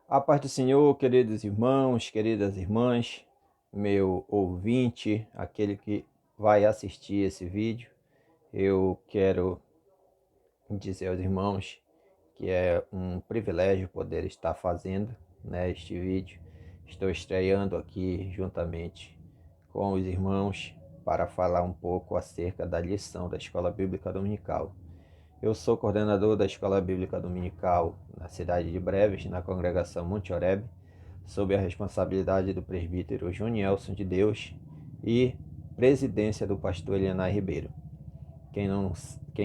A paz do Senhor, queridos irmãos, queridas irmãs, meu ouvinte, aquele que vai assistir esse vídeo, eu quero dizer aos irmãos que é um privilégio poder estar fazendo, este vídeo. Estou estreando aqui juntamente com os irmãos para falar um pouco acerca da lição da Escola Bíblica Dominical. Eu sou coordenador da Escola Bíblica Dominical na cidade de Breves, na congregação Monte Oreb, sob a responsabilidade do presbítero Junielson de Deus e presidência do pastor Elianai Ribeiro. Quem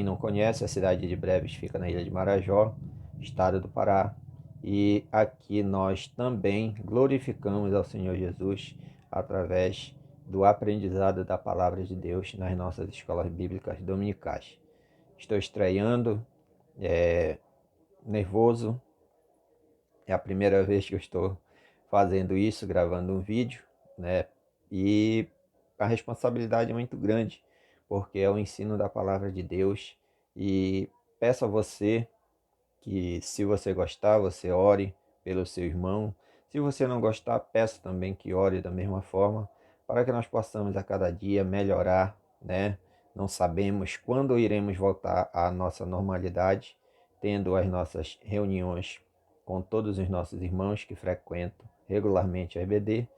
não conhece, a cidade de Breves fica na ilha de Marajó, estado do Pará, e aqui nós também glorificamos ao Senhor Jesus através do aprendizado da palavra de Deus nas nossas escolas bíblicas dominicais. Estou estreando, nervoso, é a primeira vez que eu estou fazendo isso, gravando um vídeo, né? E a responsabilidade é muito grande, porque é o ensino da palavra de Deus. E peço a você que, se você gostar, você ore pelo seu irmão. Se você não gostar, peço também que ore da mesma forma, para que nós possamos a cada dia melhorar, né? Não sabemos quando iremos voltar à nossa normalidade, tendo as nossas reuniões com todos os nossos irmãos que frequentam regularmente a EBD,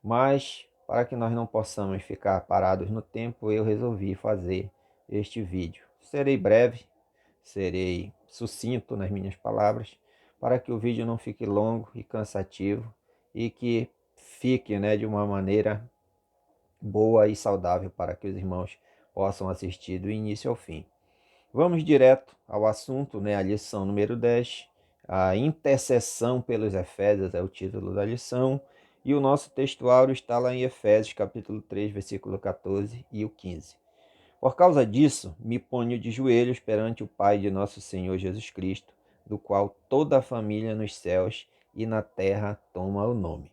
mas para que nós não possamos ficar parados no tempo, eu resolvi fazer este vídeo. Serei breve, serei sucinto nas minhas palavras, para que o vídeo não fique longo e cansativo e que fique, de uma maneira boa e saudável para que os irmãos possam assistir do início ao fim. Vamos direto ao assunto, a lição número 10, a intercessão pelos Efésios é o título da lição, e o nosso textuário está lá em Efésios capítulo 3, versículo 14 e o 15. Por causa disso, me ponho de joelhos perante o Pai de nosso Senhor Jesus Cristo, do qual toda a família nos céus e na terra toma o nome.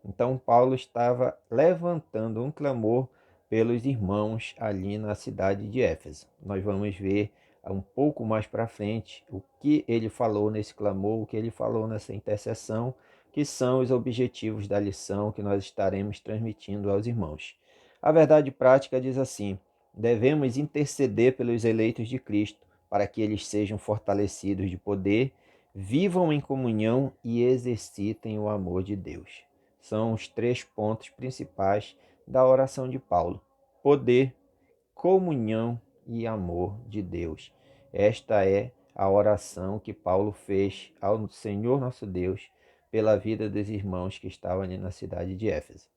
Então Paulo estava levantando um clamor pelos irmãos ali na cidade de Éfeso. Nós vamos ver um pouco mais para frente o que ele falou nesse clamor, o que ele falou nessa intercessão, que são os objetivos da lição que nós estaremos transmitindo aos irmãos. A verdade prática diz assim: devemos interceder pelos eleitos de Cristo, para que eles sejam fortalecidos de poder, vivam em comunhão e exercitem o amor de Deus. São os 3 pontos principais da oração de Paulo: poder, comunhão e amor de Deus. Esta é a oração que Paulo fez ao Senhor nosso Deus pela vida dos irmãos que estavam ali na cidade de Éfeso.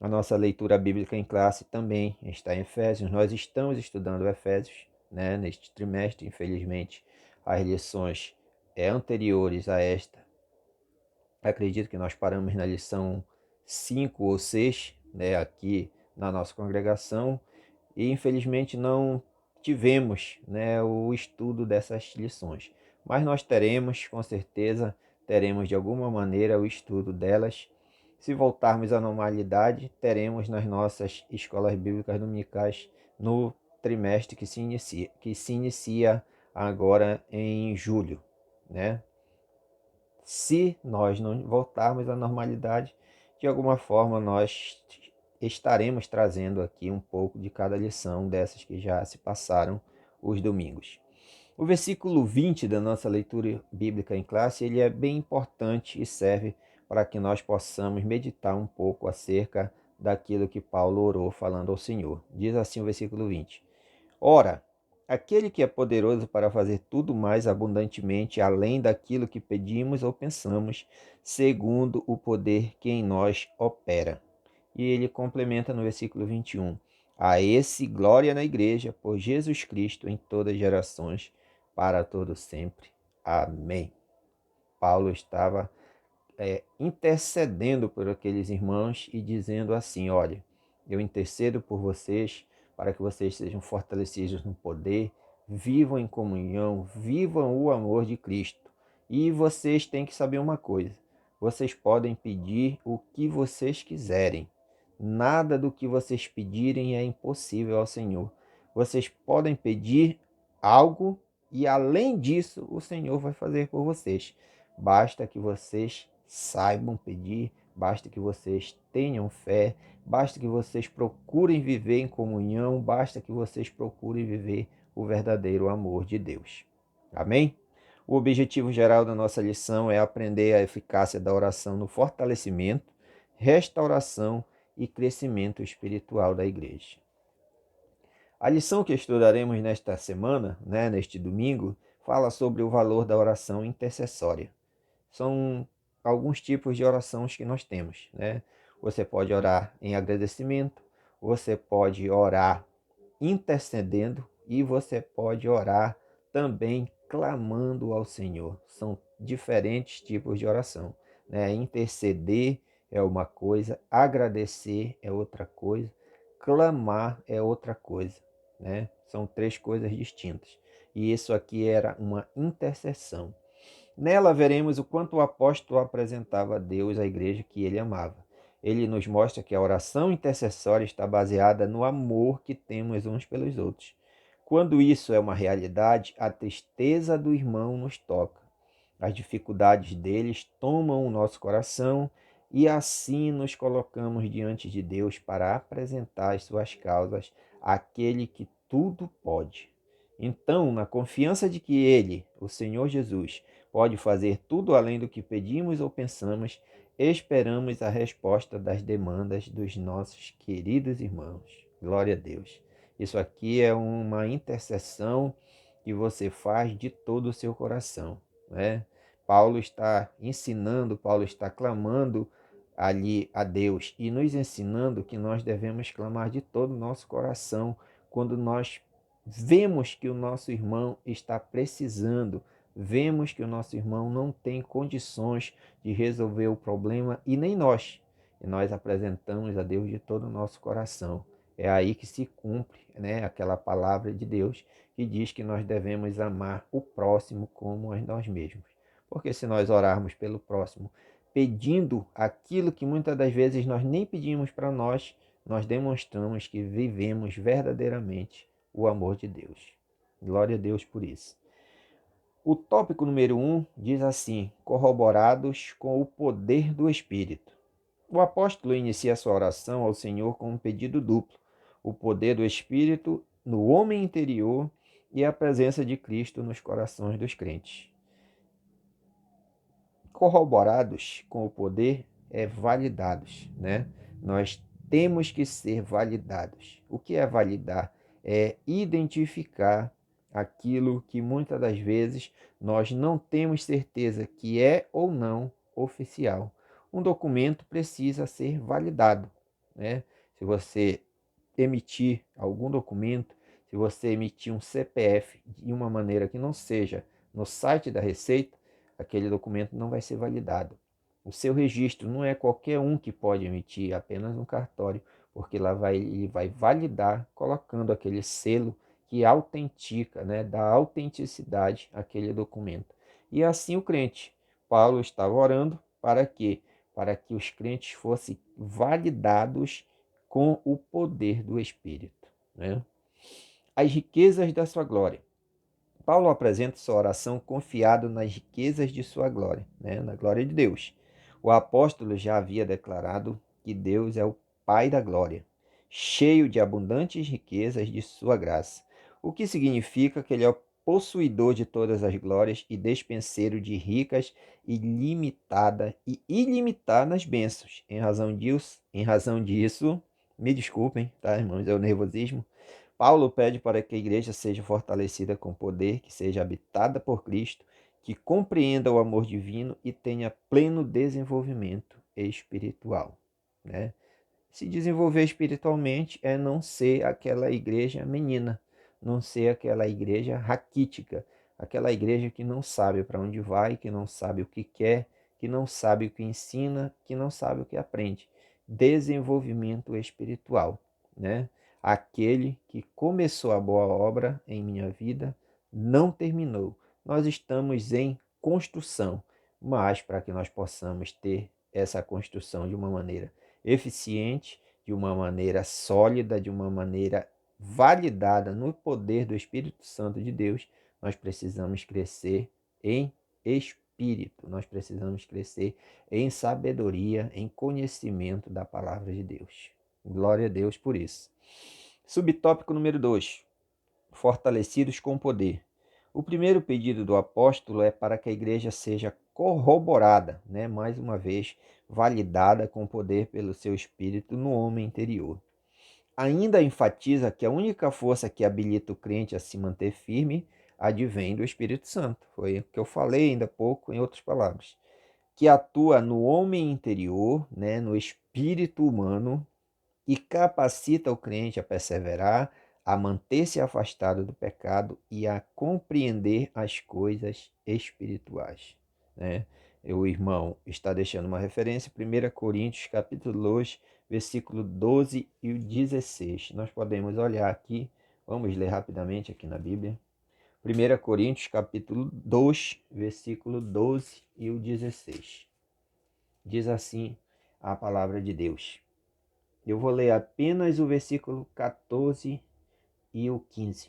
A nossa leitura bíblica em classe também está em Efésios. Nós estamos estudando Efésios, neste trimestre. Infelizmente, as lições anteriores a esta, acredito que nós paramos na lição 5 ou 6, aqui na nossa congregação, e infelizmente não tivemos, o estudo dessas lições. Mas nós teremos, com certeza, teremos de alguma maneira o estudo delas. Se voltarmos à normalidade, teremos nas nossas escolas bíblicas dominicais no trimestre que se inicia agora em julho, né? Se nós não voltarmos à normalidade, de alguma forma nós estaremos trazendo aqui um pouco de cada lição dessas que já se passaram os domingos. O versículo 20 da nossa leitura bíblica em classe, ele é bem importante e serve para que nós possamos meditar um pouco acerca daquilo que Paulo orou falando ao Senhor. Diz assim o versículo 20: Ora, aquele que é poderoso para fazer tudo mais abundantemente além daquilo que pedimos ou pensamos, segundo o poder que em nós opera. E ele complementa no versículo 21. A esse glória na igreja, por Jesus Cristo, em todas as gerações, para todo sempre. Amém. Paulo estava intercedendo por aqueles irmãos e dizendo assim: olha, eu intercedo por vocês para que vocês sejam fortalecidos no poder, vivam em comunhão, vivam o amor de Cristo. E vocês têm que saber uma coisa: vocês podem pedir o que vocês quiserem. Nada do que vocês pedirem é impossível ao Senhor. Vocês podem pedir algo e, além disso, o Senhor vai fazer por vocês. Basta que vocês saibam pedir, basta que vocês tenham fé, basta que vocês procurem viver em comunhão, basta que vocês procurem viver o verdadeiro amor de Deus. Amém? O objetivo geral da nossa lição é aprender a eficácia da oração no fortalecimento, restauração e crescimento espiritual da igreja. A lição que estudaremos nesta semana, neste domingo, fala sobre o valor da oração intercessória. São alguns tipos de orações que nós temos, Você pode orar em agradecimento, você pode orar intercedendo e você pode orar também clamando ao Senhor. São diferentes tipos de oração, Interceder é uma coisa, agradecer é outra coisa, clamar é outra coisa, São três coisas distintas. E isso aqui era uma intercessão. Nela veremos o quanto o apóstolo apresentava a Deus à igreja que ele amava. Ele nos mostra que a oração intercessória está baseada no amor que temos uns pelos outros. Quando isso é uma realidade, a tristeza do irmão nos toca. As dificuldades deles tomam o nosso coração e assim nos colocamos diante de Deus para apresentar as suas causas àquele que tudo pode. Então, na confiança de que Ele, o Senhor Jesus, pode fazer tudo além do que pedimos ou pensamos, esperamos a resposta das demandas dos nossos queridos irmãos. Glória a Deus. Isso aqui é uma intercessão que você faz de todo o seu coração, Paulo está ensinando, Paulo está clamando ali a Deus e nos ensinando que nós devemos clamar de todo o nosso coração quando nós vemos que o nosso irmão está precisando, vemos que o nosso irmão não tem condições de resolver o problema e nem nós. E nós apresentamos a Deus de todo o nosso coração. É aí que se cumpre, aquela palavra de Deus que diz que nós devemos amar o próximo como a nós mesmos. Porque se nós orarmos pelo próximo, pedindo aquilo que muitas das vezes nós nem pedimos para nós, nós demonstramos que vivemos verdadeiramente o amor de Deus. Glória a Deus por isso. O tópico número 1 diz assim: corroborados com o poder do Espírito. O apóstolo inicia sua oração ao Senhor com um pedido duplo: o poder do Espírito no homem interior e a presença de Cristo nos corações dos crentes. Corroborados com o poder é validados, Nós temos que ser validados. O que é validar? É identificar aquilo que muitas das vezes nós não temos certeza que é ou não oficial. Um documento precisa ser validado, Se você emitir algum documento, se você emitir um CPF de uma maneira que não seja no site da Receita, aquele documento não vai ser validado. O seu registro não é qualquer um que pode emitir, apenas um cartório, porque lá ele vai validar colocando aquele selo que autentica, dá autenticidade àquele documento. E assim o crente. Paulo estava orando para quê? Para que os crentes fossem validados com o poder do Espírito. As riquezas da sua glória. Paulo apresenta sua oração confiado nas riquezas de sua glória, na glória de Deus. O apóstolo já havia declarado que Deus é o Pai da glória, cheio de abundantes riquezas de sua graça, o que significa que ele é o possuidor de todas as glórias e despenseiro de ricas, ilimitada e ilimitadas bênçãos. Em razão disso, me desculpem, tá, irmãos, é o nervosismo. Paulo pede para que a igreja seja fortalecida com poder, que seja habitada por Cristo, que compreenda o amor divino e tenha pleno desenvolvimento espiritual. Se desenvolver espiritualmente é não ser aquela igreja menina, não ser aquela igreja raquítica, aquela igreja que não sabe para onde vai, que não sabe o que quer, que não sabe o que ensina, que não sabe o que aprende. Desenvolvimento espiritual, Aquele que começou a boa obra em minha vida não terminou. Nós estamos em construção, mas para que nós possamos ter essa construção de uma maneira eficiente, de uma maneira sólida, de uma maneira validada no poder do Espírito Santo de Deus, nós precisamos crescer em espírito, nós precisamos crescer em sabedoria, em conhecimento da palavra de Deus. Glória a Deus por isso. Subtópico número 2. Fortalecidos com poder. O primeiro pedido do apóstolo é para que a igreja seja corroborada, mais uma vez, validada com poder pelo seu espírito no homem interior. Ainda enfatiza que a única força que habilita o crente a se manter firme advém do Espírito Santo. Foi o que eu falei ainda há pouco, em outras palavras. Que atua no homem interior, no espírito humano, e capacita o crente a perseverar, a manter-se afastado do pecado e a compreender as coisas espirituais. O irmão está deixando uma referência, 1 Coríntios, capítulo 2, versículo 12 e 16. Nós podemos olhar aqui, vamos ler rapidamente aqui na Bíblia. 1 Coríntios, capítulo 2, versículo 12 e 16. Diz assim a palavra de Deus. Eu vou ler apenas o versículo 14 e o 15,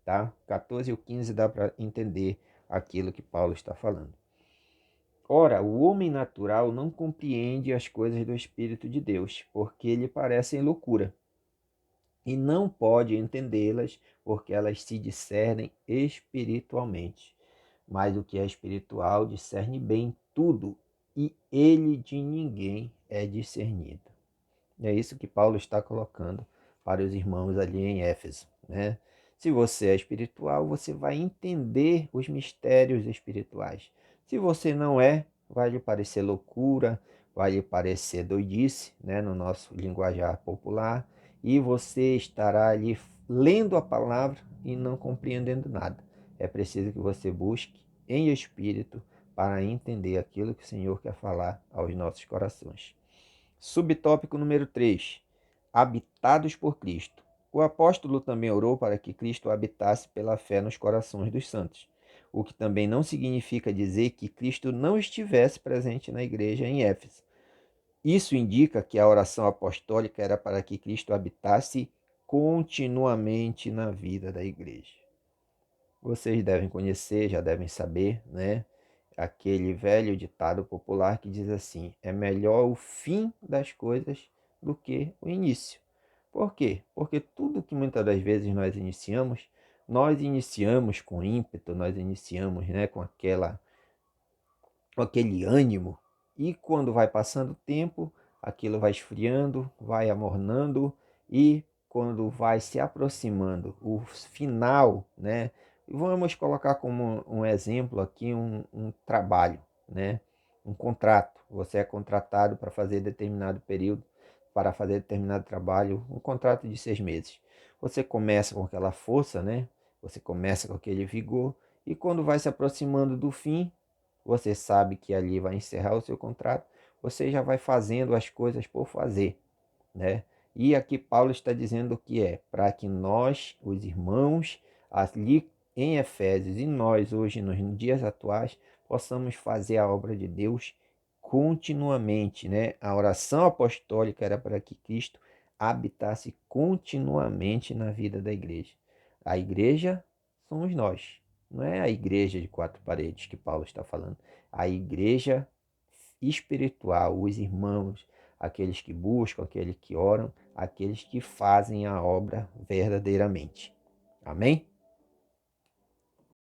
tá? 14 e o 15 dá para entender aquilo que Paulo está falando. Ora, o homem natural não compreende as coisas do Espírito de Deus, porque lhe parecem loucura, e não pode entendê-las, porque elas se discernem espiritualmente. Mas o que é espiritual discerne bem tudo, e ele de ninguém é discernido. É isso que Paulo está colocando para os irmãos ali em Éfeso, Se você é espiritual, você vai entender os mistérios espirituais. Se você não é, vai lhe parecer loucura, vai lhe parecer doidice, no nosso linguajar popular, e você estará ali lendo a palavra e não compreendendo nada. É preciso que você busque em espírito para entender aquilo que o Senhor quer falar aos nossos corações. Subtópico número 3. Habitados por Cristo. O apóstolo também orou para que Cristo habitasse pela fé nos corações dos santos, o que também não significa dizer que Cristo não estivesse presente na igreja em Éfeso. Isso indica que a oração apostólica era para que Cristo habitasse continuamente na vida da igreja. Vocês devem conhecer, já devem saber, aquele velho ditado popular que diz assim: é melhor o fim das coisas do que o início. Por quê? Porque tudo que muitas das vezes nós iniciamos com ímpeto, nós iniciamos com aquele ânimo, e quando vai passando o tempo, aquilo vai esfriando, vai amornando, e quando vai se aproximando o final, vamos colocar como um exemplo aqui um trabalho, um contrato. Você é contratado para fazer determinado período, para fazer determinado trabalho, um contrato de 6 meses. Você começa com aquela força, Você começa com aquele vigor, e quando vai se aproximando do fim, você sabe que ali vai encerrar o seu contrato, você já vai fazendo as coisas por fazer, E aqui Paulo está dizendo que é para que nós, os irmãos, ali em Efésios e nós hoje nos dias atuais, possamos fazer a obra de Deus continuamente, A oração apostólica era para que Cristo habitasse continuamente na vida da igreja. A igreja somos nós. Não é a igreja de 4 paredes que Paulo está falando. A igreja espiritual, os irmãos, aqueles que buscam, aqueles que oram, aqueles que fazem a obra verdadeiramente. Amém?